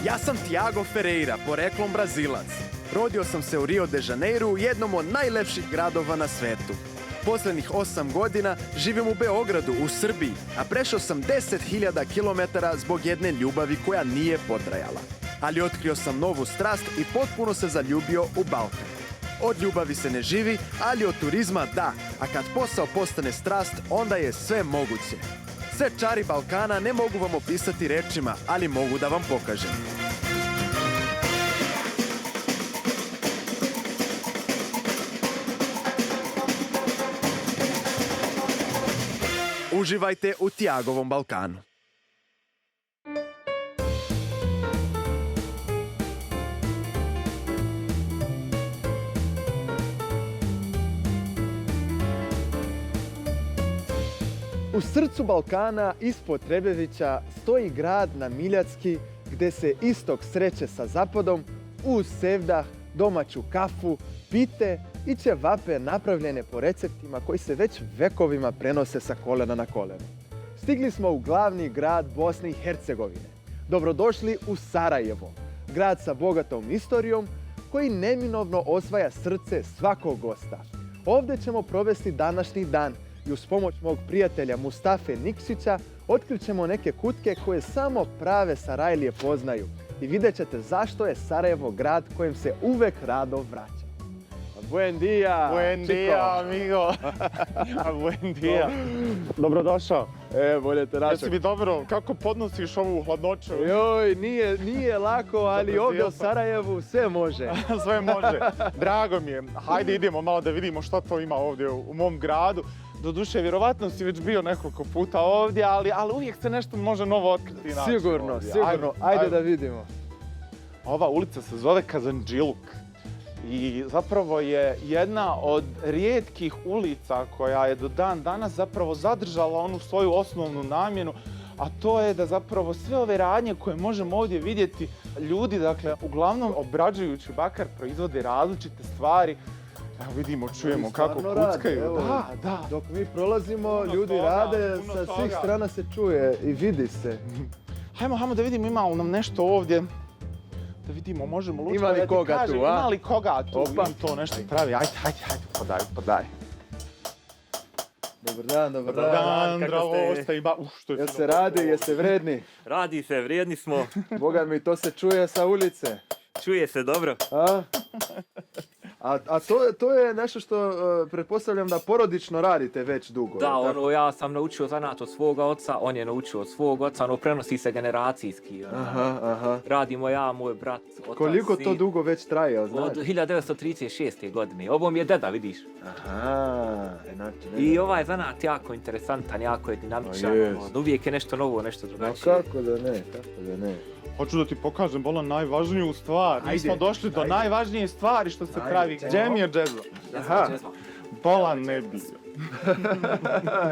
Ja sam Tiago Ferreira, poreklom Brazilac. Rodio sam se u Rio de Janeiru, jednom od najlepših gradova na svetu. Posljednjih 8 godina živim u Beogradu, u Srbiji, a prešao sam 10.000 km zbog jedne ljubavi koja nije potrajala. Ali otkrio sam novu strast i potpuno se zaljubio u Balkan. Od ljubavi se ne živi, ali od turizma da, a kad posao postane strast, onda je sve moguće. Sve čari Balkana ne mogu vam opisati rečima, ali mogu da vam pokažem. Uživajte u Tiagovom Balkanu. U srcu Balkana, ispod Trebevića, stoji grad na Miljacki, gdje se istok sreće sa zapadom, uz sevdah, domaću kafu, pite i ćevape napravljene po receptima koji se već vekovima prenose sa kolena na koleno. Stigli smo u glavni grad Bosne i Hercegovine. Dobrodošli u Sarajevo, grad sa bogatom istorijom koji neminovno osvaja srce svakog gosta. Ovdje ćemo provesti današnji dan i uz pomoć mog prijatelja Mustafe Nikšića otkrit ćemo neke kutke koje samo prave Sarajlije poznaju i vidjet ćete zašto je Sarajevo grad kojem se uvek rado vraća. Buen dia! Buen dia, amigo! Buen dia! Dobrodošao. Bolje te našao. Jesi mi dobro? Kako podnosiš ovu hladnoću? Joj, nije lako, ali ovdje u Sarajevu sve može. Sve može. Drago mi je. Hajde idemo malo da vidimo što to ima ovdje u mom gradu. Doduše, vjerovatno si već bio nekoliko puta ovdje, ali uvijek se nešto može novo otkriti. Sigurno. Ajde da vidimo. Ova ulica se zove Kazandžiluk. I zapravo je jedna od rijetkih ulica koja je do dan danas zapravo zadržala onu svoju osnovnu namjenu, a to je da zapravo sve ove radnje koje možemo ovdje vidjeti, ljudi, dakle, uglavnom obrađujući bakar proizvode različite stvari. Evo vidimo, čujemo kako kuckaju. Da. Dok mi prolazimo, ljudi rade, sa svih strana se čuje i vidi se. Hajmo da vidimo ima li nam nešto ovdje. Da vidimo, možemo lučko. Ima li koga tu, a? Ima li koga tu? Opa. Im to nešto pravi. Ajde, podaj. Dobar dan. Zdravo, šta ima? Što je Jel se radi, jeste vredni? Radi se, vrijedni smo. Boga mi, to se čuje sa ulice. Čuje se dobro. A to je nešto što pretpostavljam da porodično radite već dugo. Da, ja sam naučio zanat od svoga oca, on je naučio od svog oca, prenosi se generacijski. Aha. Radimo ja, moj brat, otac. Koliko to dugo već traje, znaš? Od 1936. godine. Ovo mi je deda, vidiš. Aha. I ovaj zanat jako interesantan, jako je dinamičan. Uvijek je nešto novo, nešto drugačije. Kako da ne. Hoću da ti pokažem bolan najvažniju stvar. Mi smo došli do najvažnije stvari što se pravi. Gdje mi je džezo? Bolan ne bi.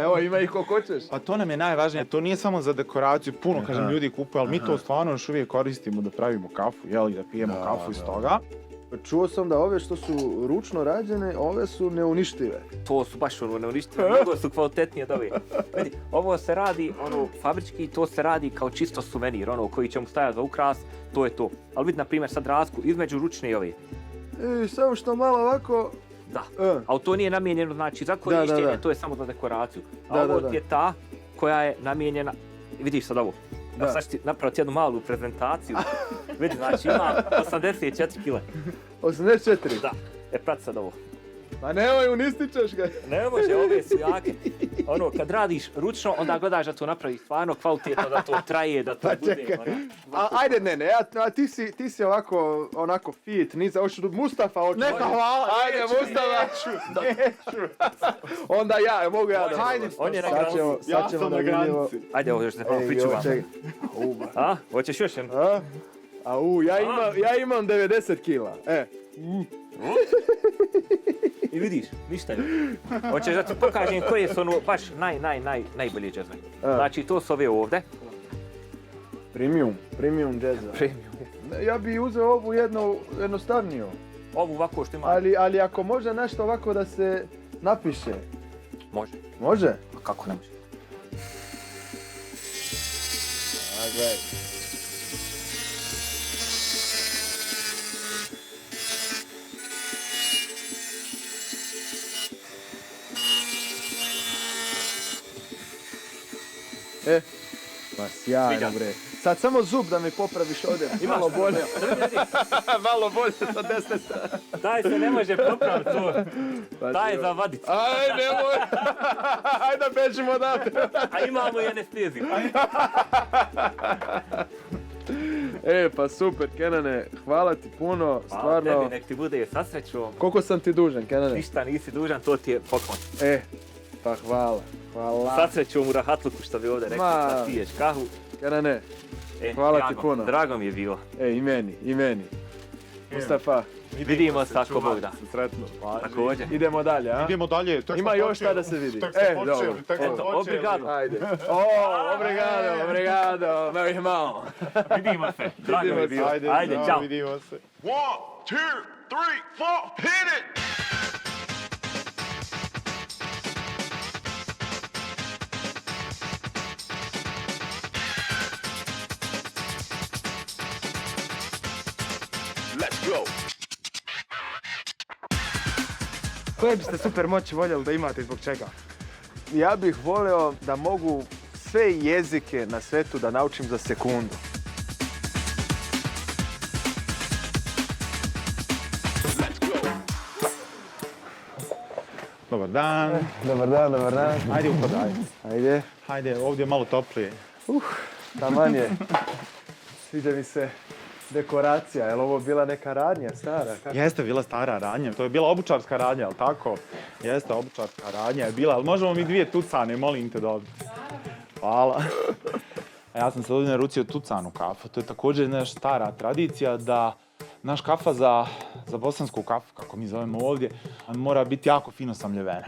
Evo, ima ih koliko hoćeš. A to nam je najvažnije. To nije samo za dekoraciju. Puno, kažem, ljudi kupuju, ali mi to stvarno još uvijek koristimo da pravimo kafu, jel, i da pijemo kafu iz toga. Čuo sam da ove što su ručno rađene, ove su neuništive. To su baš neuništive, mnogo su kvalitetnije od ove. Vidi, ovo se radi fabrički, to se radi kao čisto suvenir, koji će mu stajati za ukras, to je to. Ali vidi, na primjer, sad razliku između ručne i ove. Samo što malo ovako... Da, ali to nije namijenjeno, znači, za korištenje, to je samo za dekoraciju. A ovo je ta koja je namijenjena, vidiš sad ovo. Sad ću ti napraviti jednu malu prezentaciju. Vidi, znači ima 84 kg. 84? Da. Prati sad ovo. Pa nemoj, uništićeš ga. Ne može, ove su jake. Kad radiš ručno, onda gledaš da to napravi stvarno kvalitetno, da to traje, da to bude. Čekaj. Ajde, ne, ti si onako fit, Mustafa hoću. Neka, hvala. Ajde, Mustafa. Neću. Onda mogu ja da. Hajde, on je na granici. Ja sam na granici. Ajde, ovo još se malo pričuvam. A, hoćeš još jedno? Ja imam 90 kila. I vidiš, ništa je. Hoćeš da ti pokažem koje su baš najbolje džezve. Znači, to su ove ovdje. Premium džezva. Ja bi uzeo ovu jednostavniju. Ovu ovako što ima. Ali ako može nešto ovako da se napiše. Može. Može? A kako ne može? Ma sjajno, Sviđa. bre. Sad samo zub da mi popraviš ovdje. Malo bolje. Malo bolje sa desne strane. Taj se ne može popraviti to. Pa Taj je ti- za vadit. Aj, nemoj. Ajde, bežimo odavde. A imamo i anesteziju. Pa super, Kenane. Hvala ti puno. Hvala Stvarno. tebi, nek ti bude sa srećom. Koliko sam ti dužan, Kenane? Ništa nisi dužan, to ti je poklon. Pa hvala. Hvala. Sa srećom u rahatluku što bi ovdje rekli Ma. da piješ kahu. Kenane. Hvala ti puno. Drago mi je bilo. I meni. Mustafa, Vidimo se ako Bog da. sretno. Također. Idemo dalje, a? Idemo dalje. tek Ima smo još počeli. šta da se vidi. Tek smo počeli, dobro. tek smo Eto, počeli. obrigado. Ajde. Obrigado. Meu irmão. Vidimo se. Drago mi je bilo. Ajde, Ajde, zdravo, čao. vidimo se. 1, 2, 3, 4, hit it! Let's go! Koje biste super moći voljeli da imate i zbog čega? Ja bih volio da mogu sve jezike na svetu da naučim za sekundu. Dobar dan. Dobar dan. Ajde upadaj. Ajde. Hajde, ovdje je malo toplije. Taman je. Sviđa mi se dekoracija. Je li ovo bila neka radnja stara? Kako? Jeste bila stara radnja, to je bila obučarska radnja, jel tako? Jeste, obučarska radnja je bila, ali možemo mi dvije tucane, molim te dobiti. Hvala. A ja sam se ovdje naručio tucanu kafu, to je također jedna stara tradicija da naš kafa za bosansku kafu, kako mi zovemo ovdje, mora biti jako fino samljevena.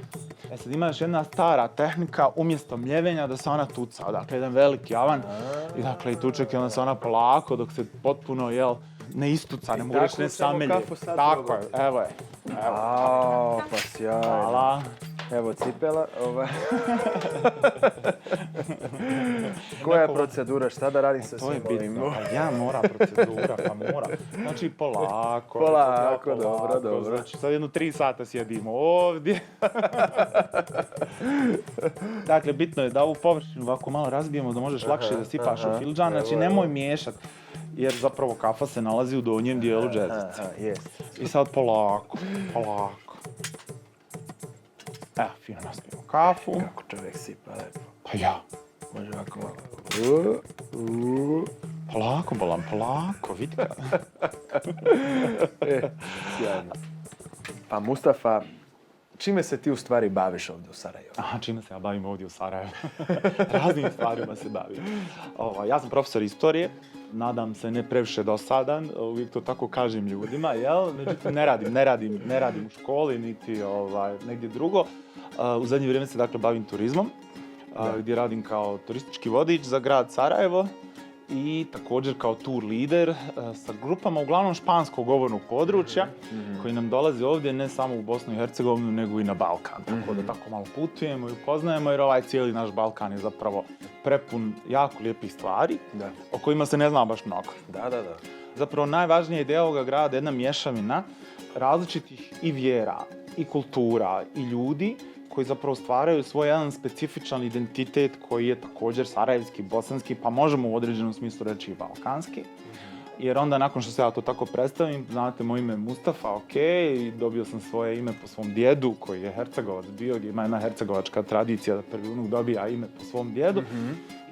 Sad ima još jedna stara tehnika, umjesto mljevenja da se ona tuca, dakle jedan veliki avan i dakle i tuček i onda se ona polako dok se potpuno, ne istuca, ne mogu reći ne samelje. Tako je, evo je. Pa sjajno. Hvala. Evo cipela. Koja je procedura? Šta da radim sa To je svim ovim? bitno. Pa ja mora procedura, pa mora. Znači polako. Polako, dobro. Znači sad jedno 3 sata sjedimo ovdje. Dakle, bitno je da ovu površinu ovako malo razbijemo da možeš lakše da sipaš u fildžan. Znači nemoj miješati. Jer zapravo kafa se nalazi u donjem dijelu džezice. I sad polako. Evo, fino naspijemo kafu. Kako čovjek sipa lepo. Pa ja. Može ovako malo. Polako, vidi ga. Sjajno. Pa Mustafa, čime se ti u stvari baviš ovdje u Sarajevu? Aha, čime se ja bavim ovdje u Sarajevu? Raznim stvarima se bavim. Ja sam profesor istorije, nadam se ne previše dosadan, uvijek to tako kažem ljudima, međutim ne radim u školi niti negdje drugo. U zadnje vrijeme se dakle bavim turizmom, gdje radim kao turistički vodič za grad Sarajevo i također kao tour lider sa grupama uglavnom španskog govornog područja koji nam dolaze ovdje ne samo u Bosnu i Hercegovinu nego i na Balkan. Tako da tako malo putujemo i upoznajemo jer ovaj cijeli naš Balkan je zapravo prepun jako lijepih stvari o kojima se ne zna baš mnogo. Da. Zapravo najvažnija ideja ovoga grada je jedna mješavina različitih i vjera, i kultura, i ljudi koji zapravo stvaraju svoj jedan specifičan identitet koji je također sarajevski, bosanski, pa možemo u određenom smislu reći i balkanski. Jer onda nakon što se ja to tako predstavim, znate, moje ime je Mustafa, i dobio sam svoje ime po svom djedu koji je Hercegovac bio, ima jedna hercegovačka tradicija da prvi unuk dobija ime po svom djedu.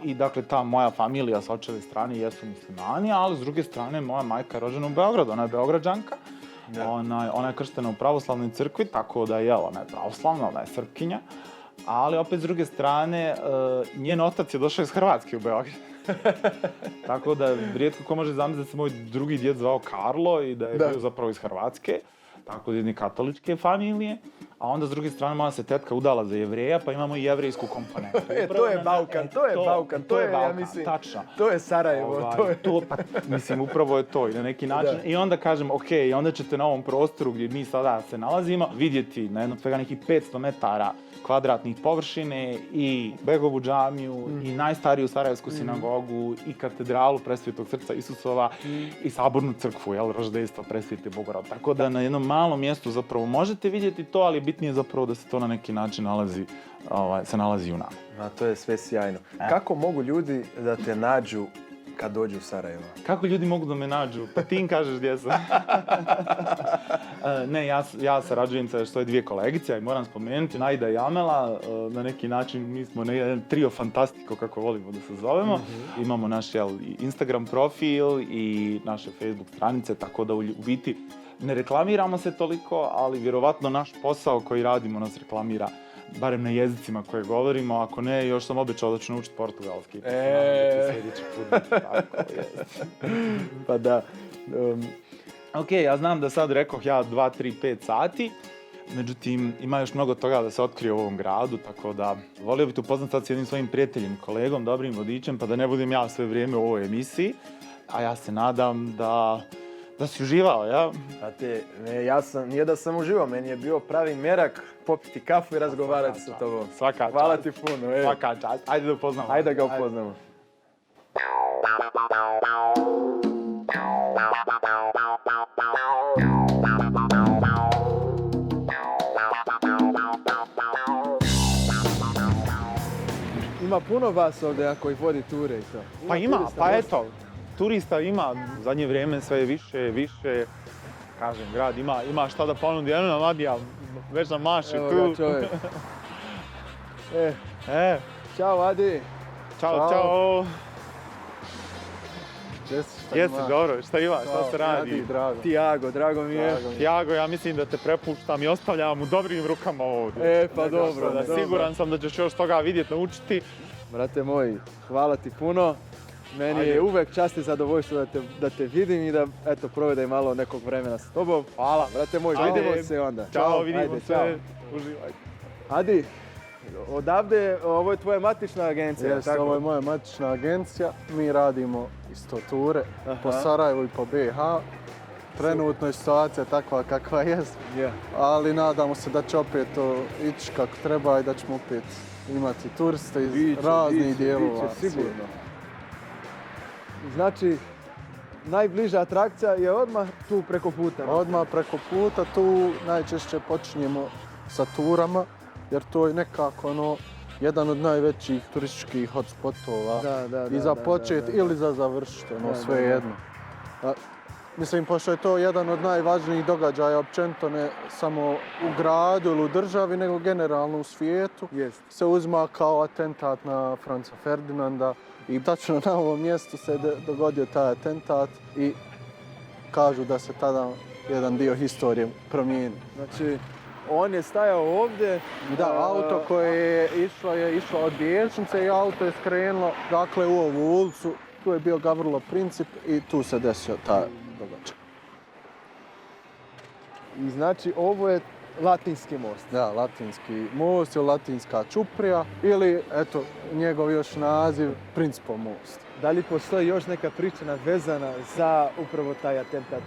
I dakle, ta moja familija s očeve strane jesu muslimani, ali s druge strane moja majka je rođena u Beogradu, ona je Beograđanka. Ona je krštena u pravoslavnoj crkvi, tako da ona je pravoslavna, ona je srpkinja. Ali opet s druge strane, njen otac je došao iz Hrvatske u Beograd. Tako da rijetko ko može zamisliti da se moj drugi djed zvao Karlo i da je bio zapravo iz Hrvatske. Tako da jedne katoličke familije. A onda s druge strane moja se tetka udala za Jevreja, pa imamo i jevrejsku komponentu. To je Balkan, ja mislim, tačno. to je Sarajevo. Upravo je to i na neki način. I onda kažem, i onda ćete na ovom prostoru gdje mi sada se nalazimo vidjeti na jedno svega nekih 500 metara kvadratnih površine i Begovu džamiju i najstariju sarajevsku sinagogu i katedralu Presvetog srca Isusova i sabornu crkvu, roždejstva Presvete Bogorodice. Tako da na jednom malom mjestu zapravo možete vidjeti to, ali najbitnije je zapravo da se to na neki način se nalazi u nama. A to je sve sjajno. Kako mogu ljudi da te nađu kad dođu u Sarajevo? Kako ljudi mogu da me nađu? Pa ti im kažeš gdje sam. Ne, ja sarađujem sa svoje dvije kolegice i moram spomenuti, Najda i Amela. Na neki način mi smo jedan trio fantastiko, kako volimo da se zovemo. Imamo naš Instagram profil i naše Facebook stranice, tako da u biti ne reklamiramo se toliko, ali vjerovatno naš posao koji radimo nas reklamira, barem na jezicima koje govorimo, ako ne, još sam obećao da ću naučiti portugalski. Sljedeći put biti tako, jest. Pa da. Ok, ja znam da sad rekoh ja 2, 3, 5 sati, međutim ima još mnogo toga da se otkrije u ovom gradu, tako da volio bih te upoznati sad s jednim svojim prijateljem, kolegom, dobrim vodičem, pa da ne budem ja sve vrijeme u ovoj emisiji, a ja se nadam da si uživao, ja? Nije da sam uživao, meni je bio pravi merak popiti kafu i razgovarati sa tobom. Svaka čast. Hvala ti puno. Svaka čast. Ajde da upoznamo. Ajde da ga upoznamo. Ima puno vas ovdje koji vodi ture i to. Pa ima, pa eto. Turista ima, u zadnje vrijeme sve više, kažem, grad ima šta da ponudi. Eno nam Adija, već nam maše tu. Evo ga čovjek. Ćao Adi. Ćao. Jesi, dobro, šta ima, šta se radi? Adi, drago. Tiago, drago mi je. Tiago, ja mislim da te prepuštam i ostavljam u dobrim rukama ovdje. Pa dobro. Siguran sam da ćeš još toga vidjeti, naučiti. Brate moji, hvala ti puno. Meni je uvek čast i zadovoljstvo da te vidim i da provedem malo nekog vremena s tobom. Hvala. Brate moj, vidimo se onda. Ćao, vidimo se. Uživaj. Adi, odavde, ovo je tvoja matična agencija. Jeste, ovo je moja matična agencija. Mi radimo isto ture po Sarajevu i po BiH. Trenutno je situacija takva kakva jest, ali nadamo se da će opet to ići kako treba i da ćemo opet imati turiste iz raznih dijelova svijeta. Znači, najbliža atrakcija je odmah tu preko puta. Odmah preko puta, tu najčešće počinjemo sa turama, jer to je nekako jedan od najvećih turističkih hotspotova. I za počet ili za završiti, sve jedno. Mislim, pošto je to jedan od najvažnijih događaja općenito ne samo u gradu ili u državi, nego generalno u svijetu, se uzma kao atentat na Franca Ferdinanda. I tačno na ovom mjestu se dogodio taj atentat i kažu da se tada jedan dio historije promijenio. Znači, on je stajao ovdje. Da, auto koje je išlo od vijećnice i auto je skrenulo dakle u ovu ulicu. Tu je bio Gavrilo Princip i tu se desio taj događaj. I znači ovo je Latinski most. Da, Latinski most ili Latinska čuprija ili, eto, njegov još naziv Principov most. Da li postoji još neka priča vezana za upravo taj atentat?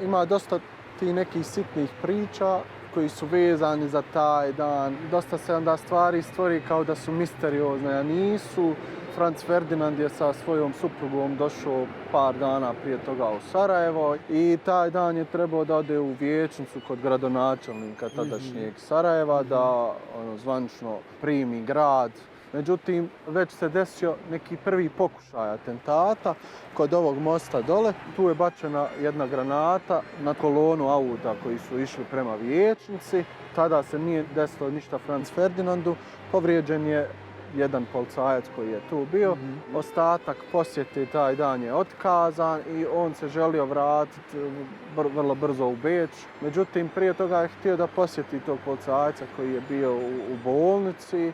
Ima dosta tih nekih sitnih priča koji su vezani za taj dan. Dosta se onda stvari stvori kao da su misteriozne, a nisu. Franc Ferdinand je sa svojom suprugom došao par dana prije toga u Sarajevo i taj dan je trebao da ode u vijećnicu kod gradonačelnika tadašnjeg Sarajeva da zvanično primi grad. Međutim, već se desio neki prvi pokušaj atentata kod ovog mosta dole. Tu je bačena jedna granata na kolonu auta koji su išli prema vijećnici. Tada se nije desilo ništa Franc Ferdinandu. Povrijeđen je jedan policajac koji je tu bio. Ostatak posjete taj dan je otkazan i on se želio vratiti vrlo brzo u Beč. Međutim, prije toga je htio da posjeti tog policajca koji je bio u bolnici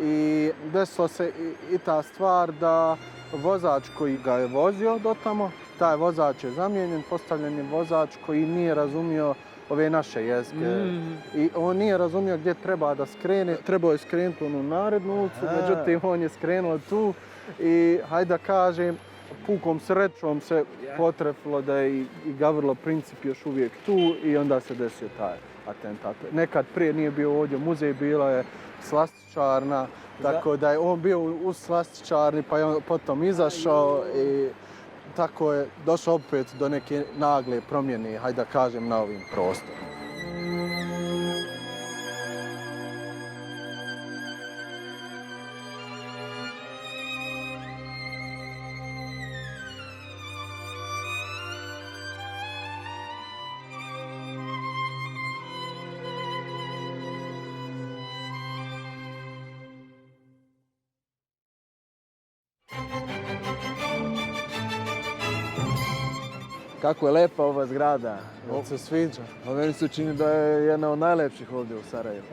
i desilo se i ta stvar da vozač koji ga je vozio do tamo, taj vozač je zamijenjen, postavljen je vozač koji nije razumio ove naše jezike. I on nije razumio gdje treba da skrene. Trebao je skrenuti u onu narednu ulicu, međutim on je skrenuo tu i hajde da kažem, pukom srećom se potrefilo da je i Gavrilo Princip još uvijek tu i onda se desio taj atentat. Nekad prije nije bio ovdje muzej, bila je slastičarna, tako da je on bio u slastičarni pa je on potom izašao i tako je došlo opet do neke nagle promjene, hajde da kažem, na ovim prostorima. Kako je lepa ova zgrada. Jel se sviđa? Meni se čini da je jedna od najlepših ovdje u Sarajevu.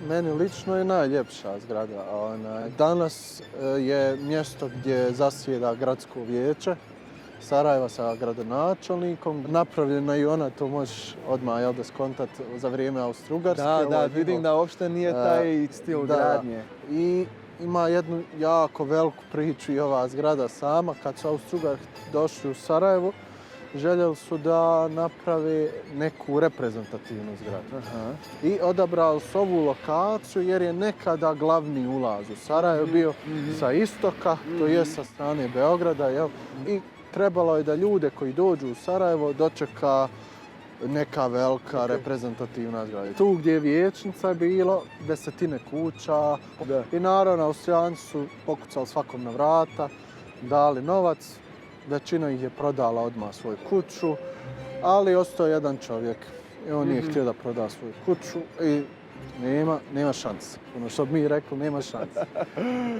Meni lično je najljepša zgrada. Danas je mjesto gdje zasjeda gradsko vijeće Sarajeva sa gradonačelnikom. Napravljena i ona, to možeš odmah da skontat za vrijeme Austro-Ugarske. Da, vidim da uopšte nije taj stil gradnje. I ima jednu jako veliku priču i ova zgrada sama. Kad su Austro-Ugarci došli u Sarajevo, željeli su da naprave neku reprezentativnu zgradu. I odabrali su ovu lokaciju jer je nekada glavni ulaz u Sarajevo bio sa istoka, to je sa strane Beograda. Jel? I trebalo je da ljude koji dođu u Sarajevo dočeka neka velika reprezentativna zgrada. Tu gdje je vijećnica je bilo desetine kuća i naravno Austrijanci su pokucali svakom na vrata, dali novac. Većina ih je prodala odmah svoju kuću, ali ostao jedan čovjek i on nije htio da proda svoju kuću i nema šanse. Ono što bi mi rekli, nema šanse.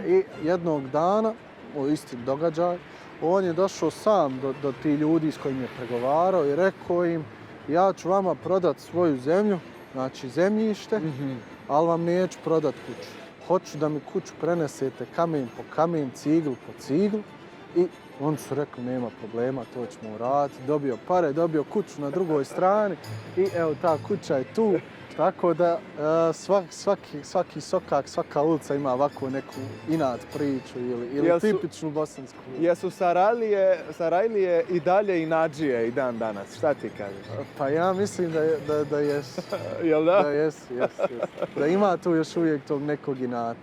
I jednog dana, u isti događaj, on je došao sam do tih ljudi s kojim je pregovarao i rekao im ja ću vama prodat svoju zemlju, znači zemljište, ali vam neću prodat kuću. Hoću da mi kuću prenesete kamen po kamen, ciglu po ciglu i oni su rekli nema problema, to ćemo uraditi. Dobio pare, dobio kuću na drugoj strani i evo ta kuća je tu. Tako da svaki sokak, svaka ulica ima ovakvu neku inat priču ili tipičnu bosansku. Jesu Sarajlije i dalje inadžije i dan danas? Šta ti kažeš? Pa ja mislim da jesu. Jel da? Da jesu. Da ima tu još uvijek tog nekog inata.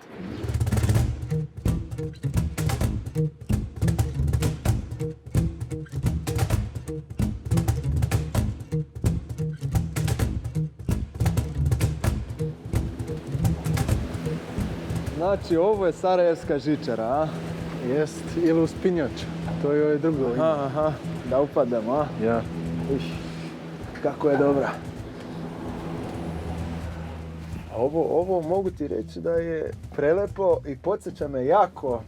Znači, ovo je Sarajevska žičara, a? Jest, ili uspinjač. To je ovo drugo ime. Aha, da upademo, a? Ja. Kako je dobra. Ovo mogu ti reći da je prelepo i podsjeća me jako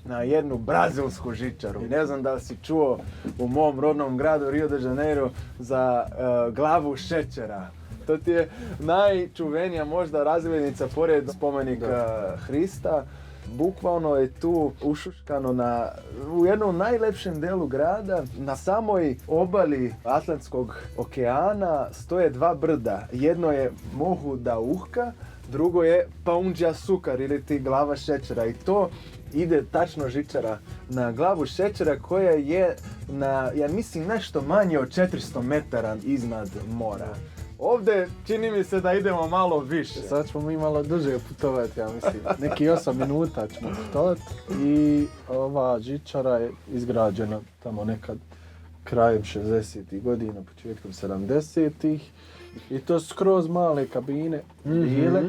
na jednu brazilsku žičaru. Ne znam da li si čuo u mom rodnom gradu Rio de Janeiro za glavu šećera. To ti je najčuvenija možda razglednica pored spomenika Hrista. Bukvalno je tu ušuškano u jednom najlepšem delu grada. Na samoj obali Atlantskog okeana stoje dva brda. Jedno je Morro da Urca, drugo je Pão de Açúcar ili ti glava šećera. I to ide tačno žičara na glavu šećera koja je ja mislim nešto manje od 400 metara iznad mora. Ovdje čini mi se da idemo malo više. Sad ćemo mi malo duže putovati, ja mislim. Neki 8 minuta ćemo putovati. I ova žičara je izgrađena tamo nekad krajem 60-ih godina, početkom 70-ih. I to skroz male kabine bile.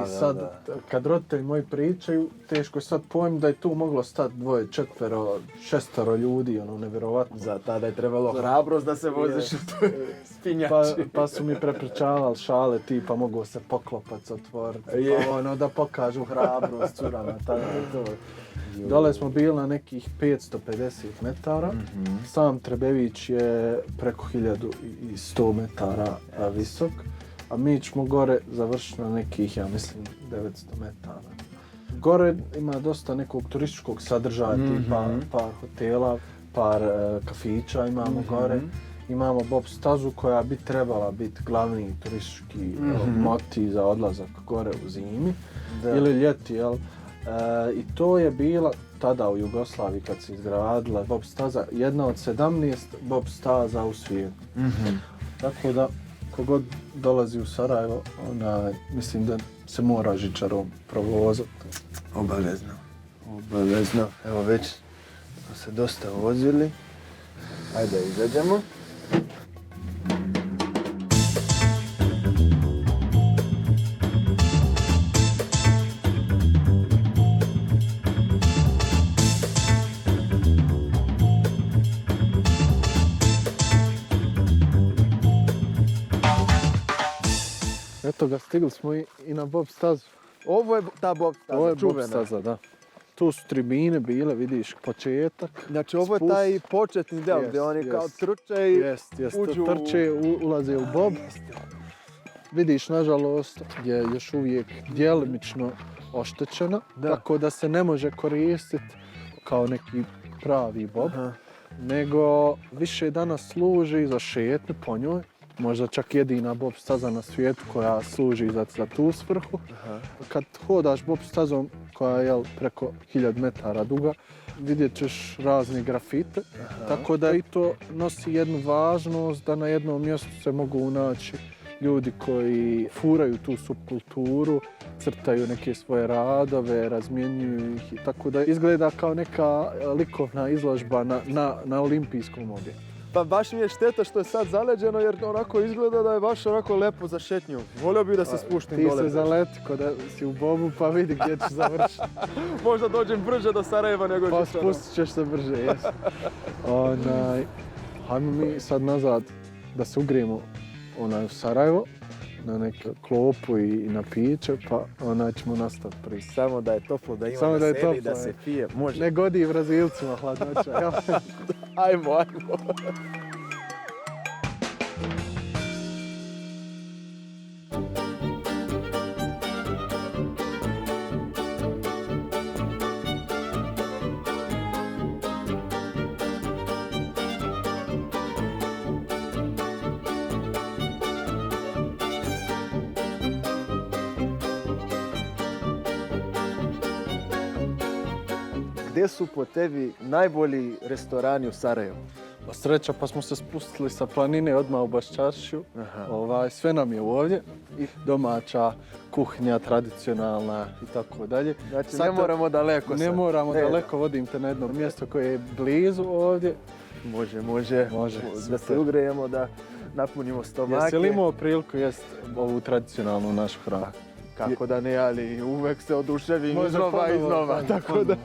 I sad, kad roditelji moji pričaju, teško je sad pojmiti da je tu moglo stati 2, 4, 6 ljudi, nevjerovatno. Za tada je trebalo hrabrost da se voziš u toj spinjači. Pa su mi prepričavali šale tipa mogu se poklopac otvoriti, pa da pokažu hrabrost curama, tada je to. Dole smo bili na nekih 550 metara. Sam Trebević je preko 1100 metara visok, a mi ćemo gore završiti na nekih, ja mislim, 900 metara. Gore ima dosta nekog turističkog sadržaja, tipa par hotela, par kafića imamo gore. Imamo bob stazu koja bi trebala biti glavni turistički motiv za odlazak gore u zimi ili ljeti, jel? I to je bila tada u Jugoslaviji kad se izgradila bob staza, jedna od 17 bob staza u svijetu. Tako da, kogod dolazi u Sarajevo, mislim da se mora žičarom provozati. Obavezno. Evo već smo se dosta vozili. Ajde, izađemo. Eto ga, stigli smo i na bob stazu. Ovo je ta bob staza, Ovo je bob čuvena. staza, da. Tu su tribine bile, vidiš, početak. Znači ovo je spust. taj početni del gdje oni kao trče i uđu trče, ulaze u bob. Vidiš, nažalost, je još uvijek djelimično oštećena, tako da se ne može koristiti kao neki pravi bob, nego više danas služi za šetnju po njoj. Možda čak jedina bob staza na svijetu koja služi za tu svrhu. Kad hodaš bob stazom koja je preko 1000 metara duga, vidjet ćeš razne grafite, tako da i to nosi jednu važnost da na jednom mjestu se mogu naći ljudi koji furaju tu subkulturu, crtaju neke svoje radove, razmjenjuju ih, tako da izgleda kao neka likovna izložba na olimpijskom objektu. Pa baš mi je šteta što je sad zaleđeno jer onako izgleda da je baš onako lepo za šetnju. Volio bih da se spuštim dole. Ti se zaleti ko da si u bobu pa vidi gdje ćeš završiti. Možda dođem brže do Sarajeva nego pa spustit ćeš se brže, jes. Hajmo mi sad nazad da se ugrijemo u Sarajevo, na neku klopu i na piće, pa ćemo nastaviti priču. Samo da je toplo, da ima da sedi, da se pije, može. Ne godi Brazilcima hladnoća, jel? Ajmo. Gdje su po tebi najbolji restorani u Sarajevu? Sreća, pa smo se spustili sa planine odmah u Baščaršiju. Sve nam je ovdje. I domaća kuhinja, tradicionalna i tako dalje. Znači ne moramo daleko sad. Ne moramo daleko, vodim te na jedno mjesto koje je blizu ovdje. Može. Da se ugrejemo, da napunimo stomake. Jesi li imao priliku jest ovu tradicionalnu našu hranu? Kako da ne, ali uvek se oduševim iznova, tako da.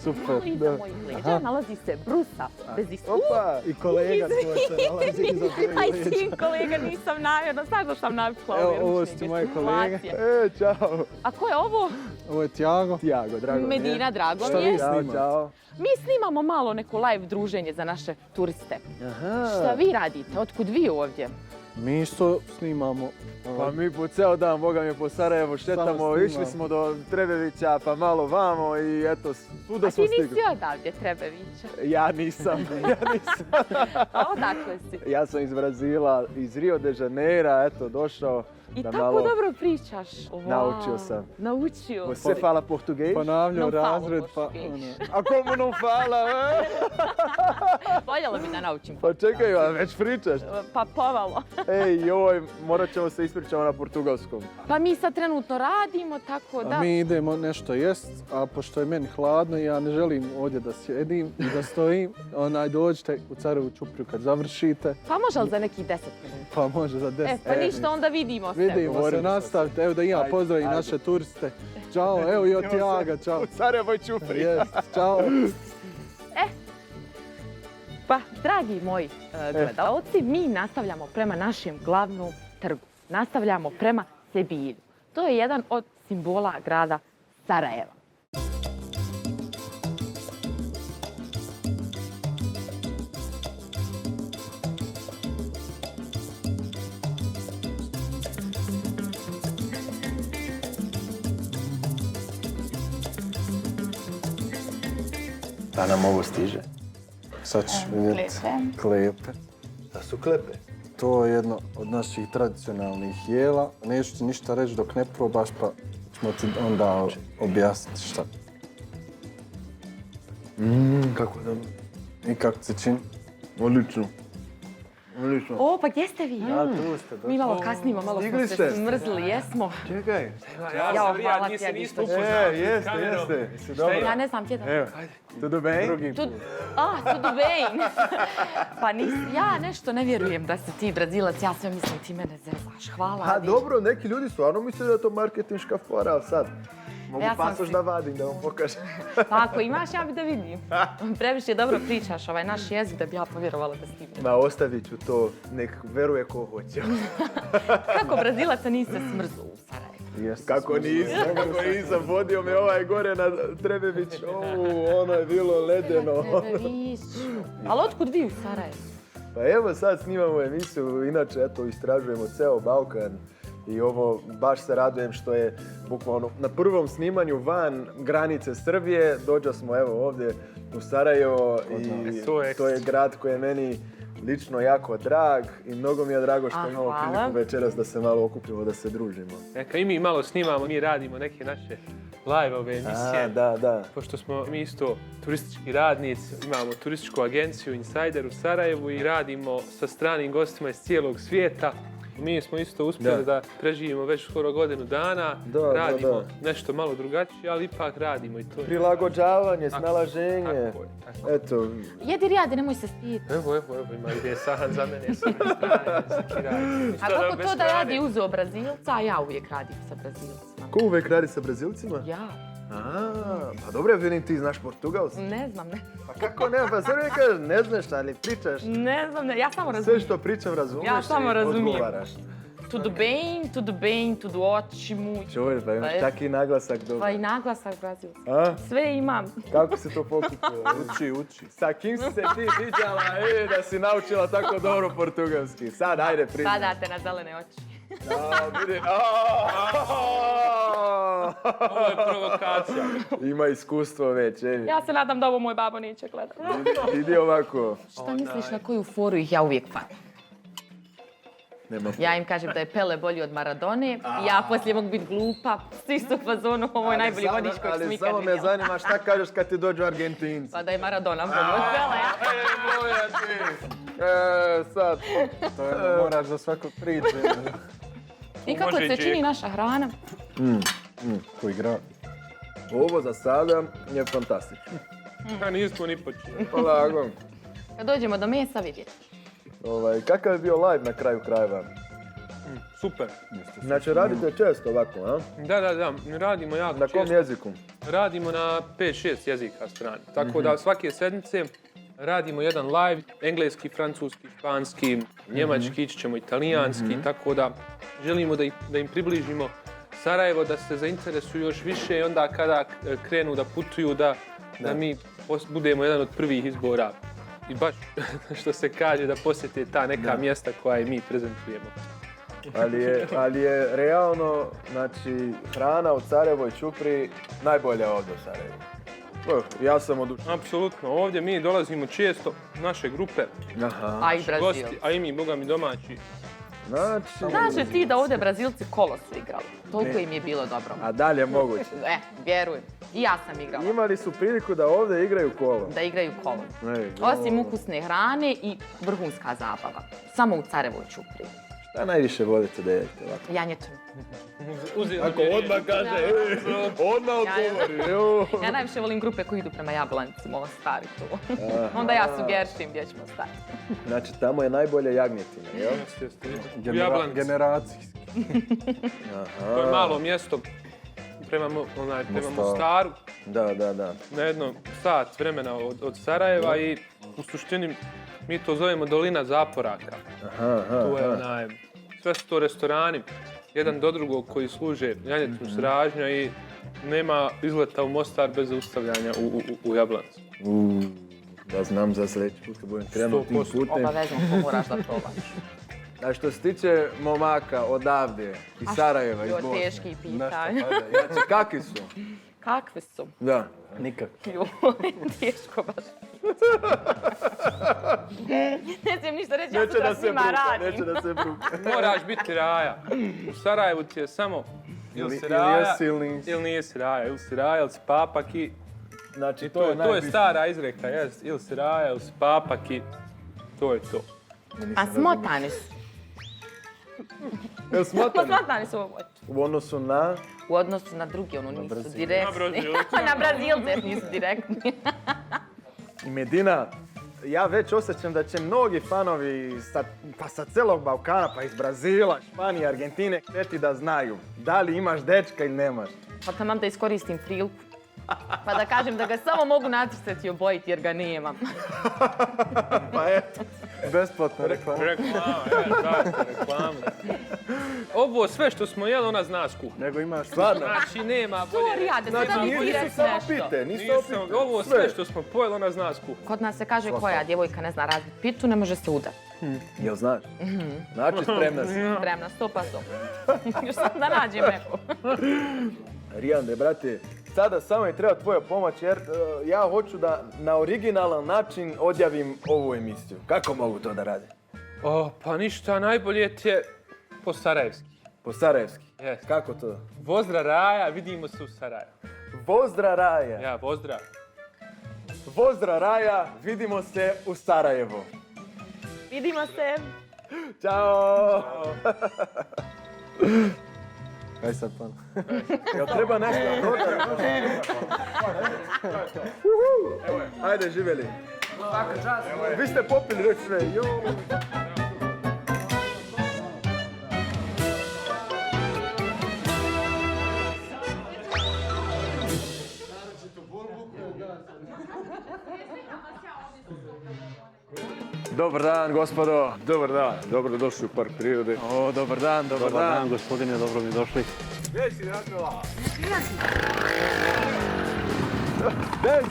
Super. Iza mojih leđa nalazi se brusa bez Opa! I kolega tvoj se nalazi iza tvojih Aj, leđa. sin kolega, nisam namjerno, znaš sam navikla Evo, ove ovo ručne su moji kolege. gestikulacije. Ćao! A ko je ovo? Ovo je Tiago. Tiago, drago mi je. Medina, drago Šta mi je. vi Ćao, snimate? čao. Mi snimamo malo neko live druženje za naše turiste. Aha. Šta vi radite? Otkud vi ovdje? Mi isto snimamo. Pa mi po ceo dan, boga mi po Sarajevu šetamo, snimamo. išli smo do Trebevića, pa malo vamo i eto, svuda A smo ti stigli. nisi odavdje, Trebevića. Ja nisam. A odakle si? Ja sam iz Brazila, iz Rio de Janeira, eto, došao I da tako malo dobro pričaš. Wow. Naučio sam. Naučio. Você fala português? Ponavljao Não falo razred, pa português. A como não fala, Voljela bi da naučim. Pa čekaj, a već pričaš. Pa pomalo. Ej, joj, morat ćemo se ispričati na portugalskom. Pa mi sad trenutno radimo, tako da... A mi idemo nešto jest, a pošto je meni hladno i ja ne želim ovdje da sjedim i da stojim, dođite u Carevu Čupriju kad završite, Pa može li za nekih 10 minuta? pa može za 10. Pa ništa, onda vidimo se. Vidimo se, nastavite, evo da i ja pozdravim naše turiste. Ćao, evo i od Tiaga, čao. U Carevoj Čupri. Jest, čao. Pa, dragi moji gledalci, mi nastavljamo prema našem glavnom trgu. Nastavljamo prema Sebilju. To je jedan od simbola grada Sarajeva. Da nam ovo stiže. Sad ćeš vidjeti klepe. Da su klepe. To je jedno od naših tradicionalnih jela. Neću ti ništa reći dok ne probaš, pa ćemo ti onda objasniti šta. Kako dobro. I kako se čini. Odlično. O, pa gdje ste vi? Tu ste Mi malo kasnimo, malo smo Stigli se ste? smrzli, jesmo. Čekaj. Jao, hvala ti, Adi, što ćeš. Jeste. Jesi dobro. Ja ne znam, tjedan. Evo, tudo bem? drugi put. Tudo bem. Pa ja nešto ne vjerujem da si ti Brazilac, ja sve mislim ti mene zezaš. Hvala, Pa Adi. dobro, neki ljudi stvarno misle da je to marketinška fora, ali sad mogu Ja sam pasoš si- da vadim, da vam pokažem. Pa ako imaš, ja bi da vidim. Previše dobro pričaš ovaj naš jezik da bi ja povjerovala da si ti. Ma, ostavit ću to, nek veruje ko hoće. Kako Brazilaca nisi smrzao u Sarajevu? Kako nisam, vodio me ovaj gore na Trebević, ono je bilo ledeno. Ali otkud vi u Sarajevu? Pa evo sad snimamo emisiju, inače eto istražujemo ceo Balkan i ovo baš se radujem što je bukvalno na prvom snimanju van granice Srbije, dođo smo evo ovdje u Sarajevo i to je grad koji je meni lično jako drag i mnogo mi je drago što imamo priliku večeras da se malo okupimo, da se družimo. Neka i mi malo snimamo, mi radimo neke naše live-ove emisije. Da. Pošto smo mi isto turistički radnici, imamo turističku agenciju Insider u Sarajevu i radimo sa stranim gostima iz cijelog svijeta. Mi smo isto uspjeli da preživimo već skoro godinu dana, radimo nešto malo drugačije, ali ipak radimo i to. Prilagođavanje, snalaženje. Tako je. Eto. Jedi radi, nemoj se stiditi. Evo, ima ide Sahan za mene, sa ove strane, A kako to da radi uzeo Brazilca, a ja uvijek radim sa Brazilcima? Ko uvijek radi sa Brazilcima? Ja. Pa dobro, vidim ti znaš portugalski. Ne znam, ne. Pa kako ne, pa sve kažeš, ne znaš, ali pričaš. Ne znam, ja samo razumijem. Sve što pričam razumiješ Ja samo razumijem. odgovaraš. Tudo bem, tudo ótimo. Čuj, pa imaš taki naglasak dobro. Pa i naglasak Brazilca. A? Sve imam. Kako se to pokupilo? Uči. Sa kim si se ti viđala, da si naučila tako dobro portugalski? Sad, ajde, priznaj. Sada te na zelene oči. Vidi. Ovo je provokacija. Ima iskustvo već, evi. Ja se nadam da ovo moj babo neće gledati. Idi ovako. Šta misliš na koju foru ih ja uvijek fatim? Ja im kažem da je Pele bolji od Maradone i ja poslije mogu biti glupa. Svi su u fazonu, ovo je najbolji vodič kojeg sam ikad Ali samo me vidjela. zanima šta kažeš kad ti dođu Argentinci. Pa da je Maradona bolji od Pele, ja. Moja ti. Sad. To je moraš za svakog priče. I kako se čini naša hrana? Koji grad. Ovo za sada je fantastično. Ja nismo ni počeli. Polagom. Kad dođemo do mesa vidjeti. Kakav je bio live na kraju krajeva? Super. Znači radite često ovako, a? Da, radimo jako Na kom često. jeziku? Radimo na 5-6 jezika strani. Tako da svake sedmice radimo jedan live, engleski, francuski, španski, njemački, ići ćemo italijanski, tako da želimo da im približimo Sarajevo, da se zainteresuju još više i onda kada krenu da putuju da mi budemo jedan od prvih izbora. I baš što se kaže da posjete ta neka mjesta koja i mi prezentujemo. Ali je realno, znači, hrana u Sarajevoj Čupri najbolja ovdje u Sarajevu. Ja sam odušen. Apsolutno, ovdje mi dolazimo često, naše grupe, A i Brazil. gosti, a i mi, boga mi domaći. Znači... Znaš li ti da ovdje Brazilci kolo su igrali? Toliko im je bilo dobro. A dalje je moguće. Vjerujem. I ja sam igrala. Imali su priliku da ovdje igraju kolo. Da igraju kolo. Osim ukusne hrane i vrhunska zabava. Samo u Carevoj Čupri. Šta najviše volite da jedete ovako? Janjetinu. Ako odmah kaže, odmah odgovori. Ja najviše volim grupe koji idu prema Jablanici, Mostar i to. Onda ja sugerišim gdje ćemo stati. Znači, tamo je najbolje jagnjetina, jel? U Jablanici. Generacijski. To je malo mjesto prema Mostaru. Da. Na jedno sat vremena od Sarajeva i u suštini mi to zovemo Dolina Zaporaka. Tu je sve su to restorani, jedan do drugog koji služe janjetinu s ražnja i nema izleta u Mostar bez zaustavljanja u Jablanicu. Da znam za sljedeći put kad budem krenuo tim putem. Obavezno, to moraš da probaš. A što se tiče momaka odavde, iz Sarajeva, iz To Bosne. je teški pitanje. Znači, kakvi su? Kakve su? Da, nikak. Teško baš. Ne smijem ništa reći, ja sutra svima radim. Neće da se bruka. Moraš biti raja. U Sarajevu ti je samo ili si Ili raja, jesi ili nisi. ili nisi raja. Ili si raja, ili si papak i Znači, to je stara izreka, jest. Ili si raja, ili si papak i to je to. A smotani su. Jel smotani? Smotani su ovo. U odnosu na... U odnosu na drugi, ono nisu Brazil. direktni. Na Brazilce. Na Brazilce nisu direktni. Medina, ja već osjećam da će mnogi fanovi sa celog Balkana, pa iz Brazila, Španije, Argentine, htjeti da znaju da li imaš dečka ili nemaš. Pa tamam da iskoristim priliku. Pa da kažem da ga samo mogu nacrtati i obojiti jer ga nemam. Pa eto. Besplatna reklama. Reklama. ovo sve što smo jeli, ona zna skup. Nego imaš stvarno. Znači, nema bolje. To Rijade, Znači, sada mi ti nisu reci samo nešto. pite, nisu Nisam, samo pite. ovo sve što smo pojeli, ona zna skup. Kod nas se kaže koja djevojka ne zna razbiti pitu, ne može se udati. Jel znaš? Znači spremna si. Spremna, 100%. Još sam da nađem neko. Rijande, brate, sada samo mi treba tvoja pomoć jer ja hoću da na originalan način odjavim ovu emisiju. Kako mogu to da radim? O, pa ništa, najbolje ti je po sarajevski. Po sarajevski. Yes. Kako to? Vozdra Raja, vidimo se u Sarajevu. Vozdra Raja. Ja, pozdrav. Vozdra Raja, vidimo se u Sarajevu. Vidimo se. Ćao! Kaj sad pan? Jel treba nešto dodati? Ajde, živjeli. Vi ste popili već sve. Dobar dan, gospodo. Dobar dan, dobrodošli u Park prirode. O, dobar dan, dobar dan. Gospodine, dobro mi došli. Deci,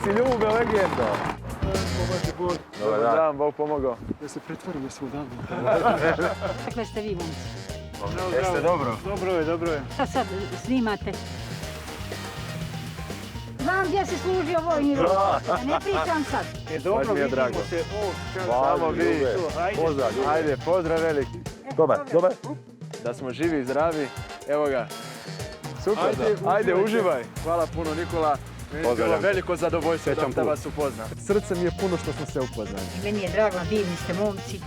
ljube, legenda. Dobar dan, Bog pomogao. Da se pretvorimo se u dan. Kakve ste vi, momci? Jeste dobro? Dobro je. Šta sad snimate? Znam gdje se služio vojni rok, a ne pričam sad. Baš mi je drago. Samo vi. Pozdrav, ljubav. Ajde, pozdrav veliki. Dobar. Da smo živi i zdravi. Evo ga. Super, ajde, uživaj. Hvala puno, Nikola. Meni je bilo veliko zadovoljstvo da vas upoznam. Srce mi je puno što smo se upoznali. Meni je drago, divni ste momci.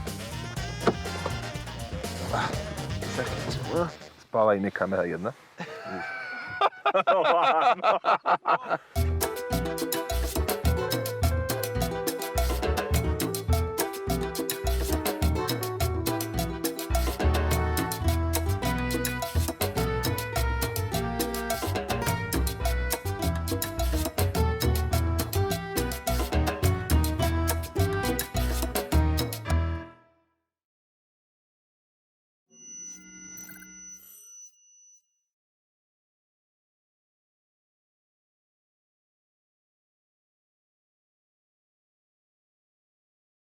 Spava i mi kamera jedna.